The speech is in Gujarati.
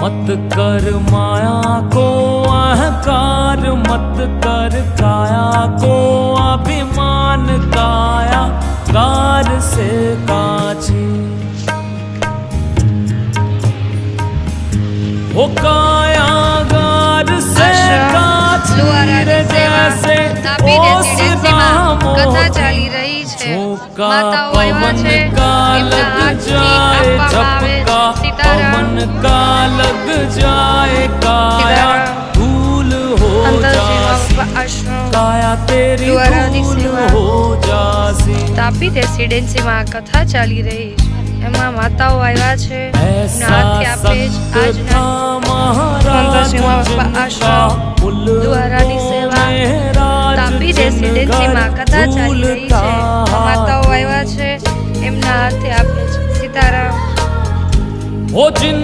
मत कर माया को अहंकार, मत कर काया को अभिमान, काया कार से काची वो काया गार से काची रे जैसे ओस रामो कथा चाली रही है। झोंका माताओं આવ્યા पवन છે, का એમના लग હાથથી जाए, આપવામાં આવે झपका સીતારામ। पवन का लग जाए, काया સીતારામ। धूल हो जासी, આશ્રમ काया तेरी દ્વારાની धूल સેવા। हो जासी। તાપી રેસિડેન્સીમાં આ કથા ચાલી રહી છે। એમાં માતાઓ આવ્યા છે, એમના ऐसा હાથથી આપે જ संत આજના था महाराज સંતોષીમાં जिनका આશ્રમ पुल દ્વારાની સેવા। मेहराज તાપી जिन રેસિડેન્સીમાં घर કથા ચાલી રહી છે। झूलता માતાઓ આવ્યા છે, એમના હાથે આપે છે સીતારામ। वो जिन